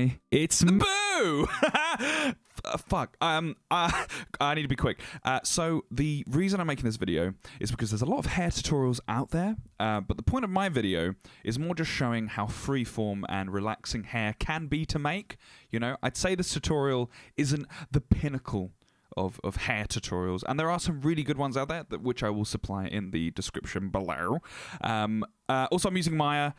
Hi, it's Boo! Fuck. I need to be quick. So the reason I'm making this video is because there's a lot of hair tutorials out there, but the point of my video is more just showing how freeform and relaxing hair can be to make. You know, I'd say this tutorial isn't the pinnacle of hair tutorials, and there are some really good ones out there, which I will supply in the description below. Also, I'm using Maya.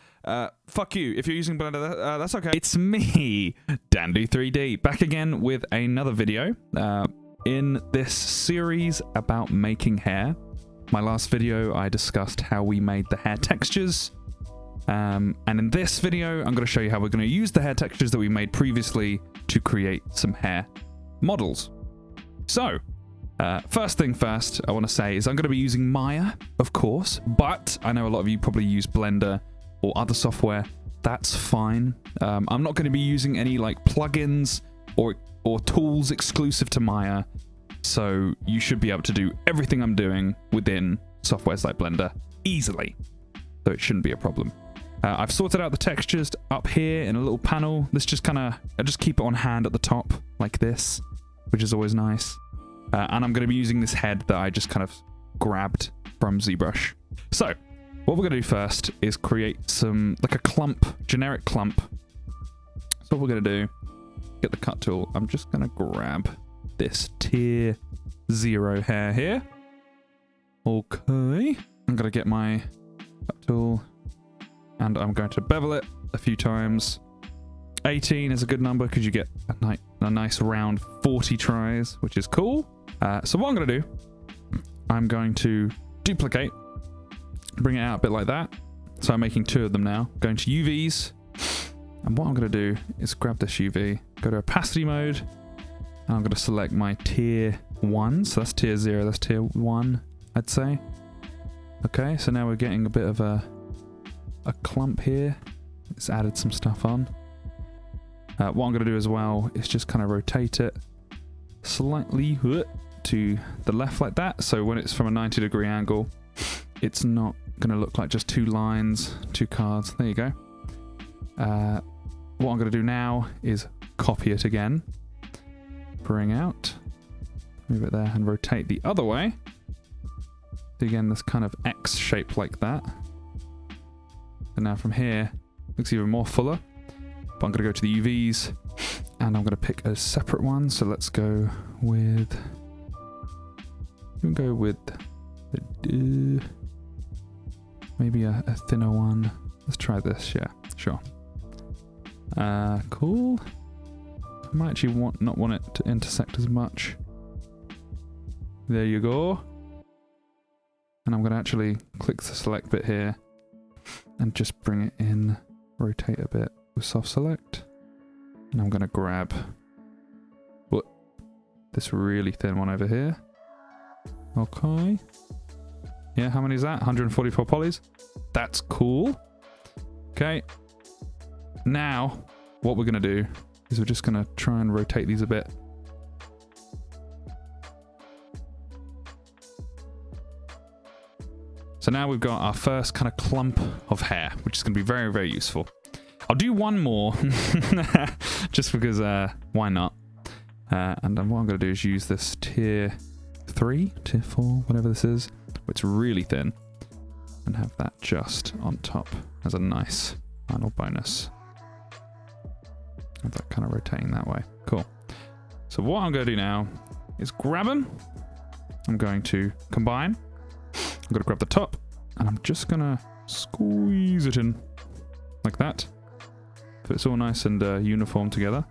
Fuck you. If you're using Blender, that's okay. It's me, Danduw 3D, back again with another video in this series about making hair. My last video, I discussed how we made the hair textures. And in this video, I'm going to show you how we're going to use the hair textures that we made previously to create some hair models. So, first thing first, I want to say is I'm going to be using Maya, of course, but I know a lot of you probably use Blender or other software. That's fine. I'm not going to be using any like plugins or tools exclusive to Maya, so you should be able to do everything I'm doing within softwares like Blender easily, so it shouldn't be a problem. I've sorted out the textures up here in a little panel. This just I just keep it on hand at the top like this, which is always nice. And I'm going to be using this head that I just kind of grabbed from ZBrush. So, what we're going to do first is create some, like a clump, generic clump. So what we're going to do, get the cut tool. I'm just going to grab this tier 0 hair here. Okay. I'm going to get my cut tool and I'm going to bevel it a few times. 18 is a good number because you get a nice round 40 tries, which is cool. So what I'm going to do, I'm going to duplicate, bring it out a bit like that. So I'm making 2 of them now. Going to UVs, and what I'm going to do is grab this UV, go to opacity mode, and I'm going to select my tier 1. So that's tier 0, that's tier 1, I'd say. Okay, so now we're getting a bit of a clump here. It's added some stuff on. What I'm going to do as well is just kind of rotate it slightly to the left like that. So when it's from a 90-degree angle, it's not going to look like just 2 lines, 2 cards. There you go. What I'm going to do now is copy it again. Bring out, move it there and rotate the other way. So again, this kind of X shape like that. And now from here, it looks even more fuller. But I'm going to go to the UVs and I'm going to pick a separate one. So let's go with, maybe a thinner one. Let's try this. Yeah, sure. Cool. I might actually not want it to intersect as much. There you go. And I'm going to actually click the select bit here and just bring it in, rotate a bit with soft select. And I'm going to grab this really thin one over here. Okay. Yeah, how many is that? 144 polys. That's cool. Okay. Now, what we're going to do is we're just going to try and rotate these a bit. So now we've got our first kind of clump of hair, which is going to be very, very useful. I'll do one more, just because why not? And then what I'm going to do is use this tier 3, tier 4, whatever this is. It's really thin. And have that just on top as a nice final bonus. Have that kind of rotating that way. Cool. So what I'm going to do now is grab them. I'm going to combine. I'm going to grab the top. And I'm just going to squeeze it in like that. So it's all nice and uniform together,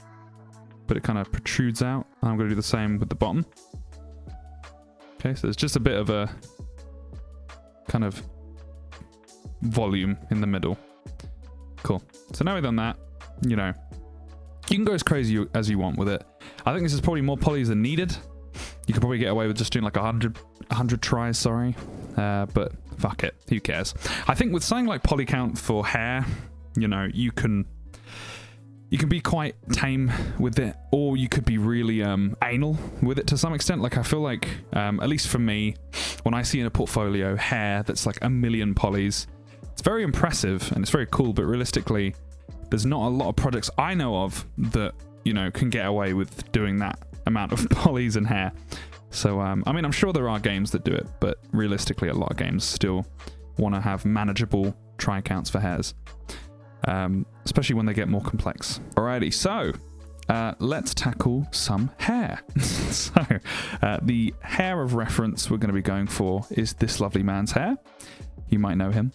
but it kind of protrudes out. I'm going to do the same with the bottom. Okay, so there's just a bit of a kind of volume in the middle. Cool. So now we've done that, you know, you can go as crazy as you want with it. I think this is probably more polys than needed. You could probably get away with just doing like 100 tries, sorry. But fuck it, who cares? I think with something like poly count for hair, you know, you can be quite tame with it, or you could be really anal with it to some extent. Like I feel like, at least for me, when I see in a portfolio hair that's like 1 million polys, it's very impressive and it's very cool, but realistically, there's not a lot of projects I know of that, you know, can get away with doing that amount of polys and hair. So, I mean, I'm sure there are games that do it, but realistically, a lot of games still want to have manageable try counts for hairs, especially when they get more complex. Alrighty, so let's tackle some hair. So, the hair of reference we're going to be going for is this lovely man's hair. You might know him.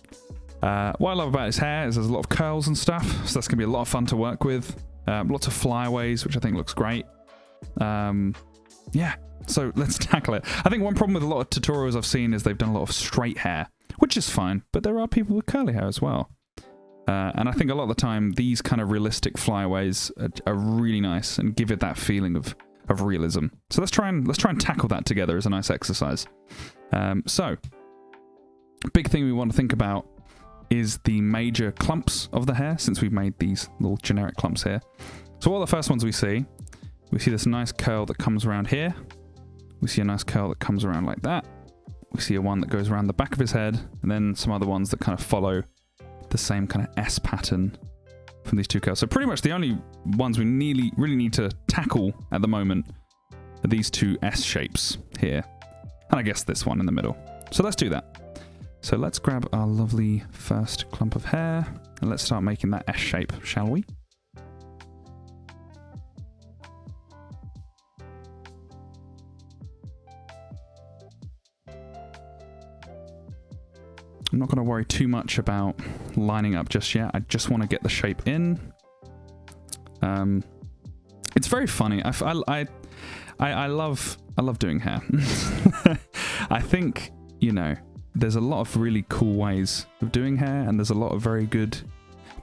What I love about his hair is there's a lot of curls and stuff, so that's going to be a lot of fun to work with. Lots of flyaways, which I think looks great. Yeah, so let's tackle it. I think one problem with a lot of tutorials I've seen is they've done a lot of straight hair, which is fine, but there are people with curly hair as well. And I think a lot of the time, these kind of realistic flyaways are really nice and give it that feeling of realism. So let's try and tackle that together as a nice exercise. So, big thing we want to think about is the major clumps of the hair, since we've made these little generic clumps here. So all the first ones we see this nice curl that comes around here. We see a nice curl that comes around like that. We see a one that goes around the back of his head, and then some other ones that kind of follow the same kind of S pattern from these two curls. So pretty much the only ones we really need to tackle at the moment are these two S shapes here. And I guess this one in the middle. So let's do that. So let's grab our lovely first clump of hair and let's start making that S shape, shall we? I'm not going to worry too much about lining up just yet. I just want to get the shape in. It's very funny. I love doing hair. I think, you know, there's a lot of really cool ways of doing hair, and there's a lot of very good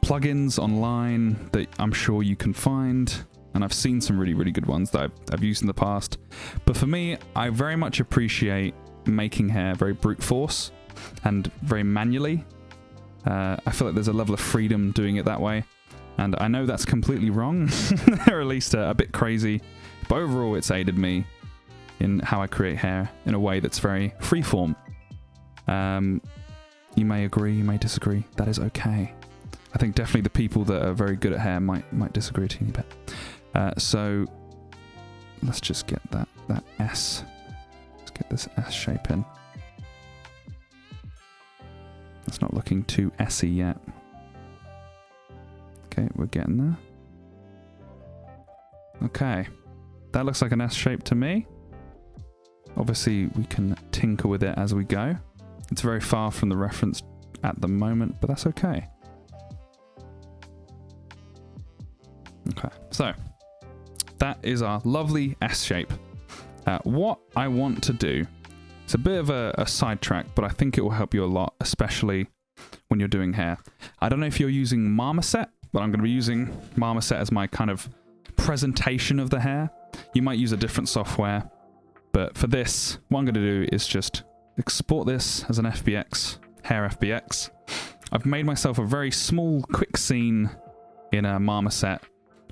plugins online that I'm sure you can find. And I've seen some really, really good ones that I've used in the past. But for me, I very much appreciate making hair very brute force and very manually. I feel like there's a level of freedom doing it that way. And I know that's completely wrong, or at least a bit crazy. But overall, it's aided me in how I create hair in a way that's very freeform. You may agree, you may disagree. That is okay. I think definitely the people that are very good at hair might disagree a teeny bit. So let's just get that S. Let's get this S shape in. It's not looking too S-y yet. Okay, we're getting there. Okay, that looks like an S shape to me. Obviously, we can tinker with it as we go. It's very far from the reference at the moment, but that's okay. Okay, so that is our lovely S shape. What I want to do, it's a bit of a sidetrack, but I think it will help you a lot, especially when you're doing hair. I don't know if you're using Marmoset, but I'm going to be using Marmoset as my kind of presentation of the hair. You might use a different software, but for this, what I'm going to do is just export this as an FBX, hair FBX. I've made myself a very small, quick scene in a Marmoset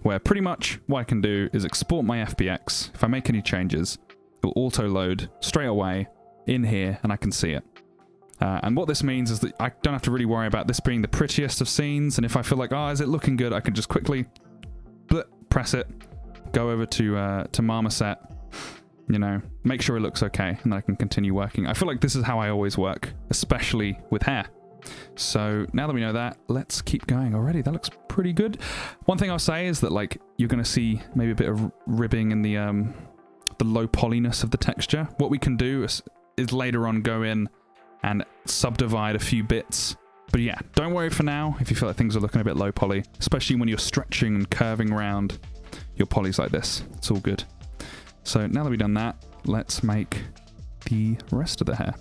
where pretty much what I can do is export my FBX. If I make any changes, it will auto-load straight away in here and I can see it. And what this means is that I don't have to really worry about this being the prettiest of scenes. And if I feel like, oh, is it looking good? I can just quickly press it, go over to Marmoset, you know, make sure it looks okay, and then I can continue working. I feel like this is how I always work, especially with hair. So now that we know that, let's keep going already. That looks pretty good. One thing I'll say is that, like, you're going to see maybe a bit of ribbing in the low polyness of the texture. What we can do is later on go in and subdivide a few bits. But yeah, don't worry for now if you feel like things are looking a bit low poly, especially when you're stretching and curving around your polys like this. It's all good. So now that we've done that, let's make the rest of the hair.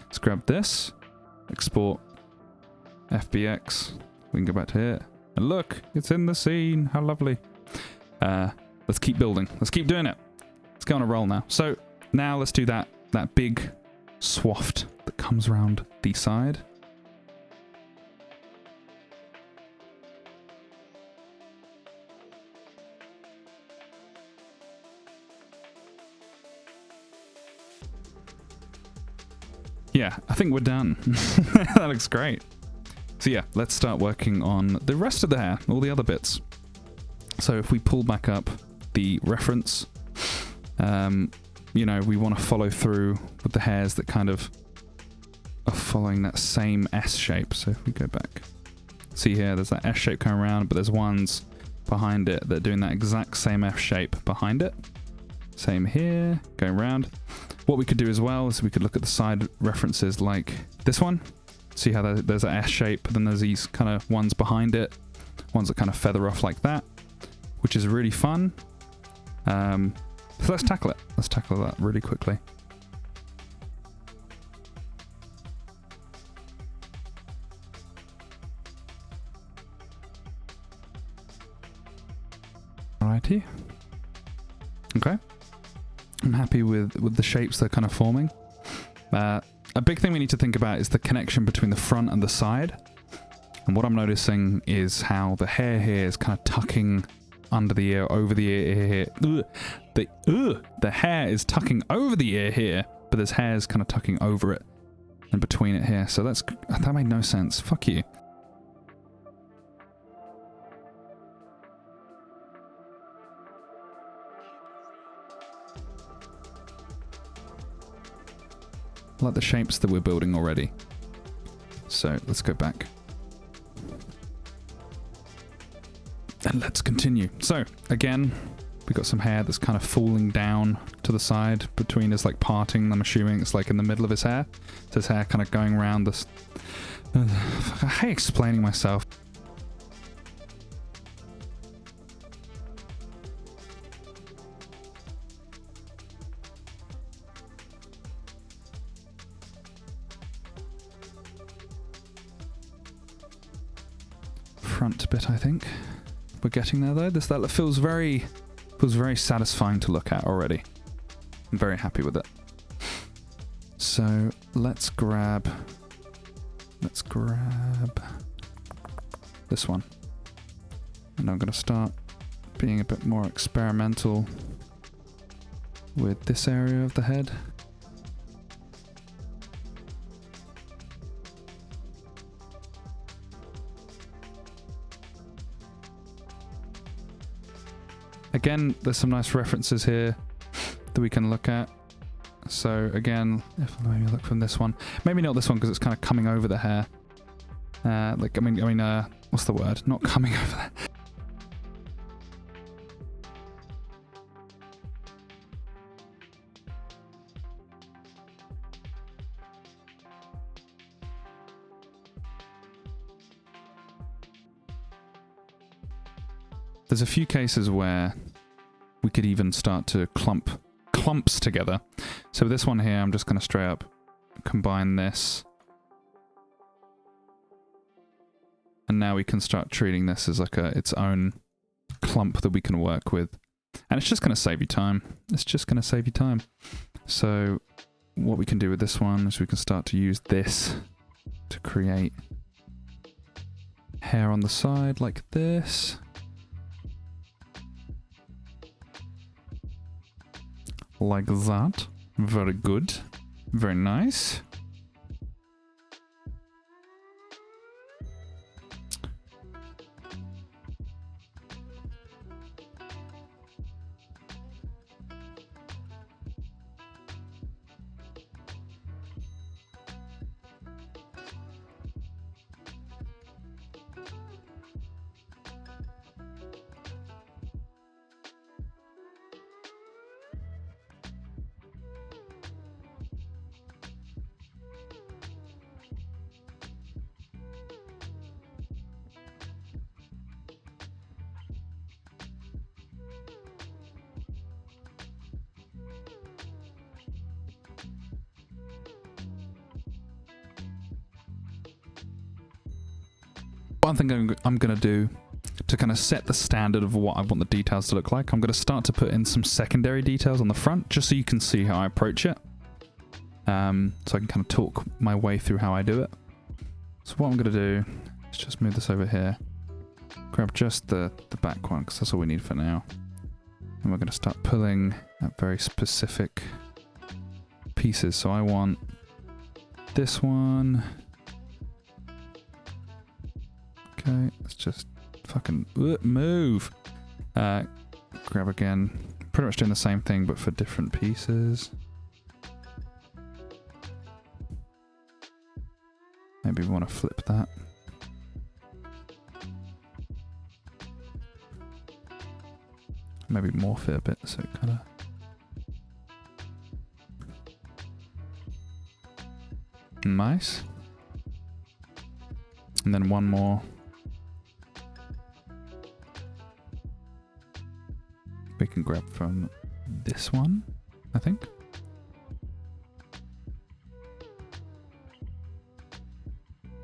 Let's grab this, export FBX. We can go back to here. And look, it's in the scene. How lovely. Let's keep building. Let's keep doing it. Let's go on a roll now. So now let's do that big swath that comes around the side. yeah, I think we're done. That looks great. So yeah, let's start working on the rest of the hair, all the other bits. So if we pull back up the reference, you know, we want to follow through with the hairs that kind of are following that same S shape. So if we go back, see here, there's that S shape coming around, but there's ones behind it that are doing that exact same F shape behind it. Same here, going around. What we could do as well is we could look at the side references like this one. See how there's an S shape, but then there's these kind of ones behind it, ones that kind of feather off like that, which is really fun. So let's tackle it. Let's tackle that really quickly. Alrighty. Okay. I'm happy with the shapes they're kind of forming. A big thing we need to think about is the connection between the front and the side. And what I'm noticing is how the hair here is kind of tucking under the ear, over the ear here. The hair is tucking over the ear here, but there's hairs kind of tucking over it and between it here. So that made no sense. Fuck you. I like the shapes that we're building already. So let's go back. And let's continue. So again, we've got some hair that's kind of falling down to the side between us, like parting. I'm assuming it's like in the middle of his hair. So his hair kind of going around this. I hate explaining myself. Front bit, I think. We're getting there though. That feels very satisfying to look at already. I'm very happy with it. So let's grab this one. And I'm going to start being a bit more experimental with this area of the head. Again, there's some nice references here that we can look at. So again, if maybe look from this one, maybe not this one because it's kind of coming over the hair. What's the word? Not coming over there. There's a few cases where we could even start to clumps together. So this one here, I'm just going to straight up combine this. And now we can start treating this as like its own clump that we can work with. And it's just going to save you time. It's just going to save you time. So what we can do with this one is we can start to use this to create hair on the side like this. Like that. Very good. Very nice. One thing I'm going to do to kind of set the standard of what I want the details to look like, I'm going to start to put in some secondary details on the front, just so you can see how I approach it. So I can kind of talk my way through how I do it. So what I'm going to do is just move this over here. Grab just the back one, because that's all we need for now. And we're going to start pulling at very specific pieces. So I want this one. Okay, let's just fucking move. Grab again. Pretty much doing the same thing, but for different pieces. Maybe we want to flip that. Maybe morph it a bit so it kind of... Nice. And then one more. We can grab from this one, I think.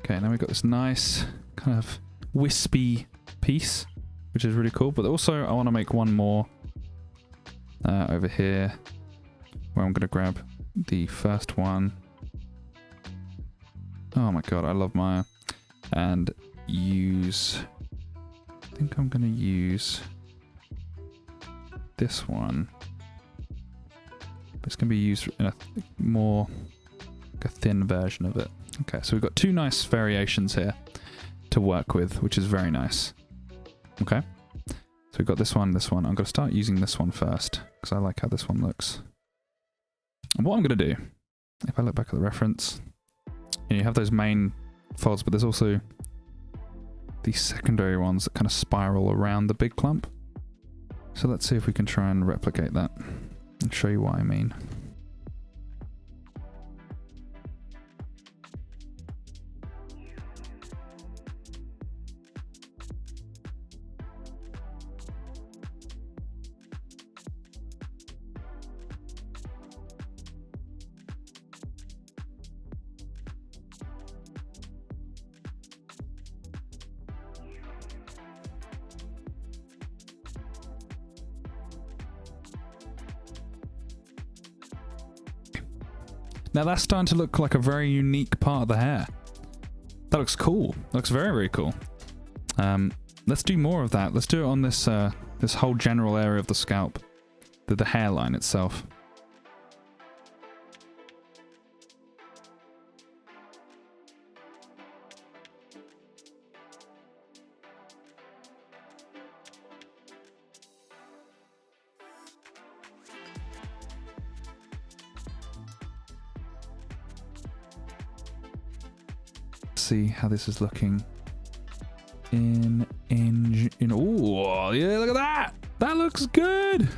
Okay, now we've got this nice kind of wispy piece, which is really cool. But also I want to make one more over here, where I'm going to grab the first one. Oh my god, I love Maya. And use... I think I'm going to use this one. It's going to be used in a more like a thin version of it. Okay, so we've got two nice variations here to work with, which is very nice. Okay, so we've got this one, this one. I'm going to start using this one first, because I like how this one looks. And what I'm going to do, if I look back at the reference, you have those main folds, but there's also these secondary ones that kind of spiral around the big clump. So let's see if we can try and replicate that and show you what I mean. Now that's starting to look like a very unique part of the hair. That looks cool. Looks very, very cool. Let's do more of that. Let's do it on this this whole general area of the scalp, the hairline itself. See how this is looking in oh yeah, look at that. That looks good.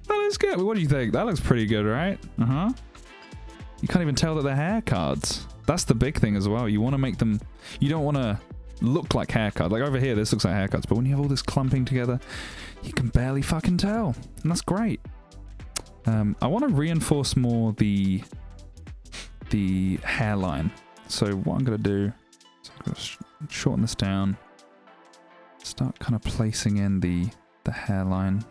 That looks good. What do you think? That looks pretty good, right? You can't even tell that they're hair cards. That's the big thing as well. You want to make them, you don't want to look like hair cards. Like over here this looks like hair cards, but when you have all this clumping together, you can barely fucking tell, and that's great. I want to reinforce more the hairline. So what I'm going to do, I'm going to shorten this down, start kind of placing in the hairline.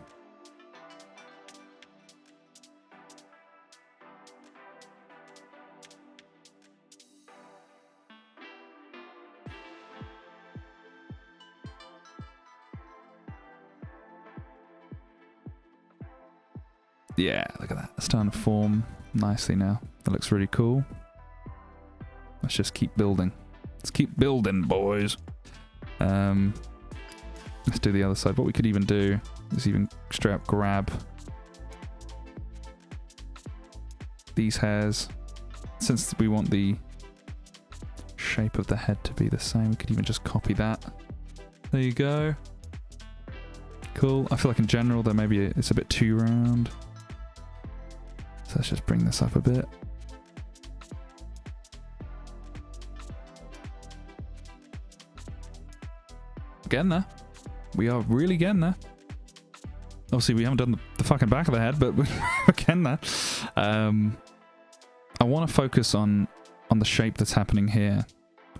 Yeah, look at that. It's starting to form nicely now. That looks really cool. Let's just keep building. Let's keep building, boys. Let's do the other side. What we could even do is even straight up grab these hairs. Since we want the shape of the head to be the same, we could even just copy that. There you go. Cool. I feel like in general there maybe it's a bit too round. So let's just bring this up a bit. Getting there. We are really getting there. Obviously we haven't done the fucking back of the head, but we're getting there. I want to focus on the shape that's happening here,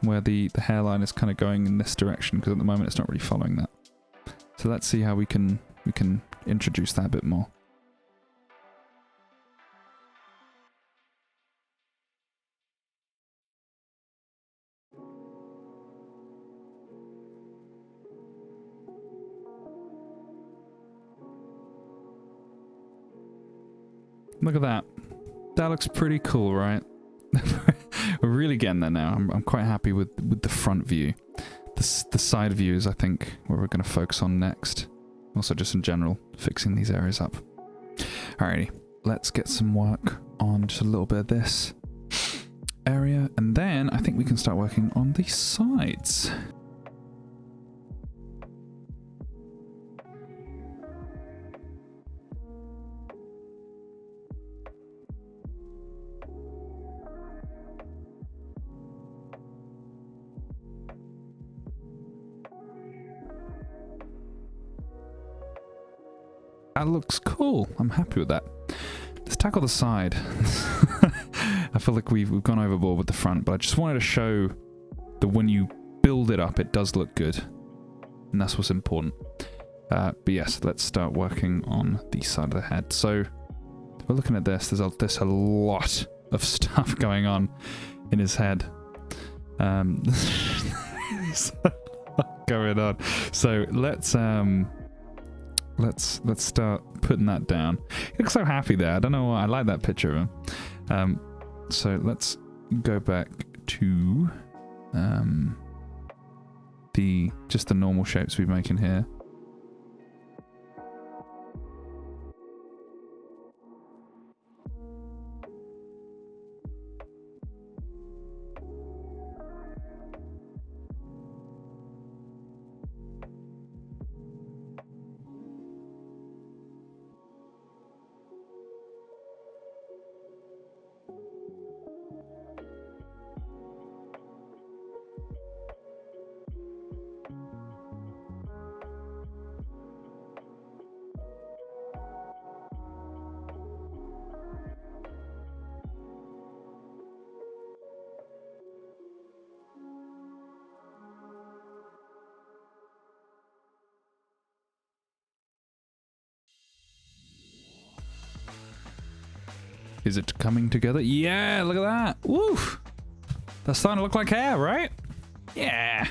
where the hairline is kind of going in this direction, because at the moment it's not really following that. So let's see how we can introduce that a bit more. Look at that. That looks pretty cool, right? We're really getting there now. I'm quite happy with the front view. The side view is, I think, where we're going to focus on next. Also, just in general, fixing these areas up. Alrighty, let's get some work on just a little bit of this area, and then I think we can start working on the sides. That looks cool. I'm happy with that. Let's tackle the side. I feel like we've gone overboard with the front, but I just wanted to show that when you build it up, it does look good. And that's what's important. But yes, let's start working on the side of the head. So we're looking at this. There's a lot of stuff going on in his head. There's a lot going on. So let's start putting that down. He looks so happy there. I don't know why. I like that picture of him. So let's go back to just the normal shapes we're making here. Is it coming together? Yeah, look at that. Woo! That's starting to look like hair, right? Yeah.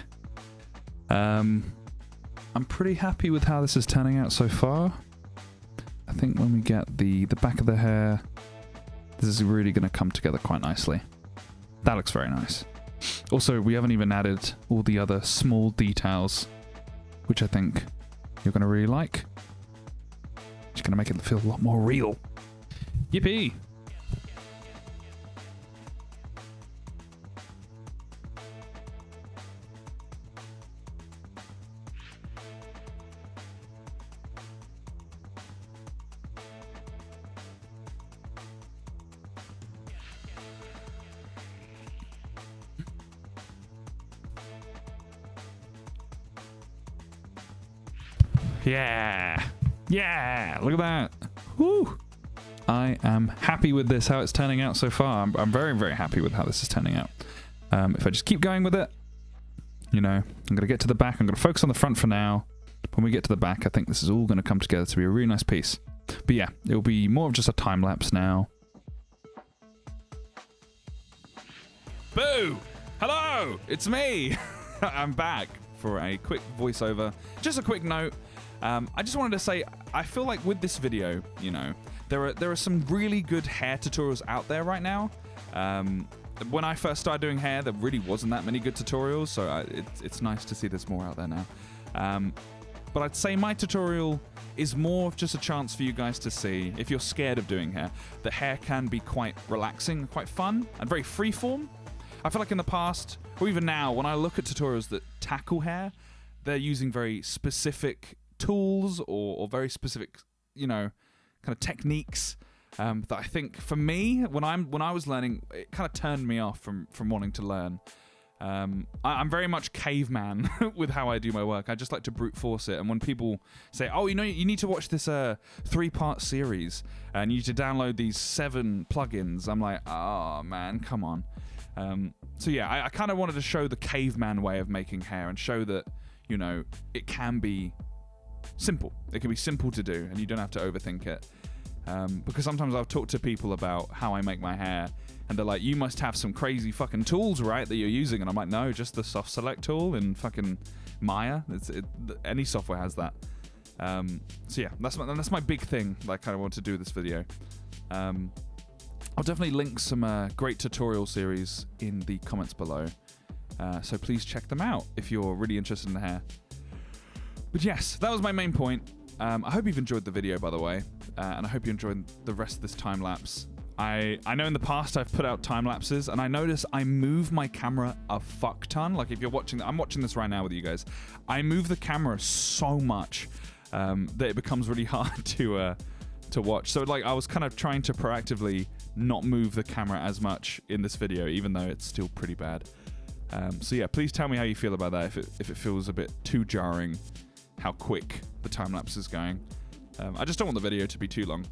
I'm pretty happy with how this is turning out so far. I think when we get the back of the hair, this is really going to come together quite nicely. That looks very nice. Also, we haven't even added all the other small details, which I think you're going to really like. It's going to make it feel a lot more real. Yippee! Yeah. Yeah. Look at that. Woo. I am happy with this, how it's turning out so far. I'm very, very happy with how this is turning out. If I just keep going with it, you know, I'm going to get to the back. I'm going to focus on the front for now. When we get to the back, I think this is all going to come together to be a really nice piece. But yeah, it'll be more of just a time lapse now. Boo! Hello! It's me! I'm back for a quick voiceover. Just a quick note. I just wanted to say, I feel like with this video, you know, there are some really good hair tutorials out there right now. When I first started doing hair, there really wasn't that many good tutorials, so it's nice to see there's more out there now. But I'd say my tutorial is more of just a chance for you guys to see, if you're scared of doing hair, that hair can be quite relaxing, quite fun, and very freeform. I feel like in the past, or even now, when I look at tutorials that tackle hair, they're using very specific tools or very specific, you know, kind of techniques that I think for me, when I was learning, it kind of turned me off from wanting to learn. I'm very much caveman with how I do my work. I just like to brute force it. And when people say, "Oh, you know, you need to watch this 3-part series and you need to download these 7 plugins," I'm like, "Oh man, come on." So yeah, I kind of wanted to show the caveman way of making hair and show that, you know, it can be simple. It can be simple to do and you don't have to overthink it. Because sometimes I've talked to people about how I make my hair and they're like, "You must have some crazy fucking tools, right, that you're using?" And I'm like, "No, just the soft select tool in fucking Maya. Any software has that." So yeah, that's my big thing that I kind of want to do with this video. I'll definitely link some great tutorial series in the comments below. So please check them out if you're really interested in the hair. But yes, that was my main point. I hope you've enjoyed the video, by the way, and I hope you enjoyed the rest of this time lapse. I know in the past I've put out time lapses, and I notice I move my camera a fuck ton. Like if you're watching, I'm watching this right now with you guys. I move the camera so much that it becomes really hard to watch. So like I was kind of trying to proactively not move the camera as much in this video, even though it's still pretty bad. So yeah, please tell me how you feel about that. If it feels a bit too jarring, how quick the time lapse is going. I just don't want the video to be too long.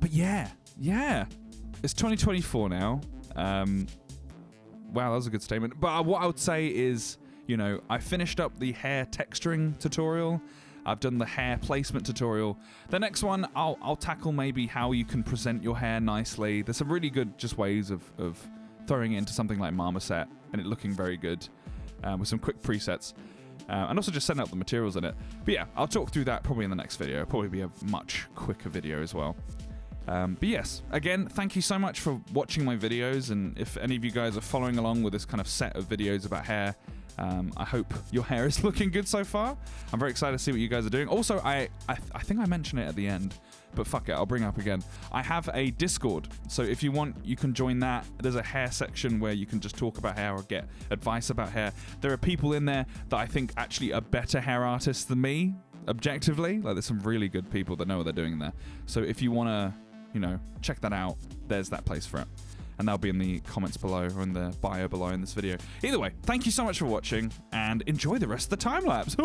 But yeah, it's 2024 now. Wow, that was a good statement. But what I would say is, you know, I finished up the hair texturing tutorial. I've done the hair placement tutorial. The next one, I'll tackle maybe how you can present your hair nicely. There's some really good just ways of throwing it into something like Marmoset and it looking very good with some quick presets. And also just send out the materials in it. But yeah, I'll talk through that probably in the next video. It'll probably be a much quicker video as well. But yes, again, thank you so much for watching my videos. And if any of you guys are following along with this kind of set of videos about hair, I hope your hair is looking good so far. I'm very excited to see what you guys are doing. Also, I think I mentioned it at the end, but fuck it, I'll bring it up again. I have a Discord, so if you want, you can join that. There's a hair section where you can just talk about hair or get advice about hair. There are people in there that I think actually are better hair artists than me, objectively. Like, there's some really good people that know what they're doing in there. So if you want to, you know, check that out, there's that place for it. And that'll be in the comments below or in the bio below in this video. Either way, thank you so much for watching and enjoy the rest of the time lapse.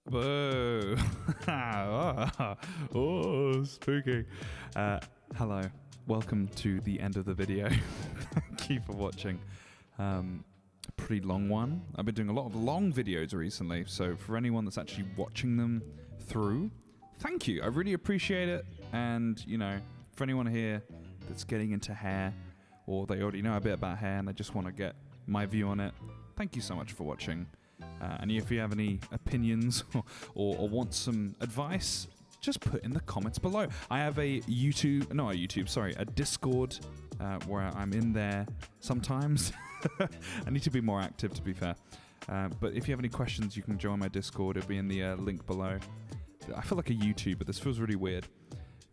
Boo! Oh, spooky. Hello. Welcome to the end of the video. Thank you for watching. A pretty long one. I've been doing a lot of long videos recently, so for anyone that's actually watching them through, thank you. I really appreciate it. And, you know, for anyone here that's getting into hair, or they already know a bit about hair and they just want to get my view on it, thank you so much for watching. And if you have any opinions or want some advice, just put in the comments below. I have a Discord where I'm in there sometimes. I need to be more active, to be fair. But if you have any questions, you can join my Discord. It'll be in the link below. I feel like a YouTuber. This feels really weird.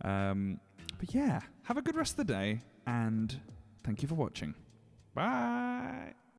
But yeah, have a good rest of the day, and thank you for watching. Bye!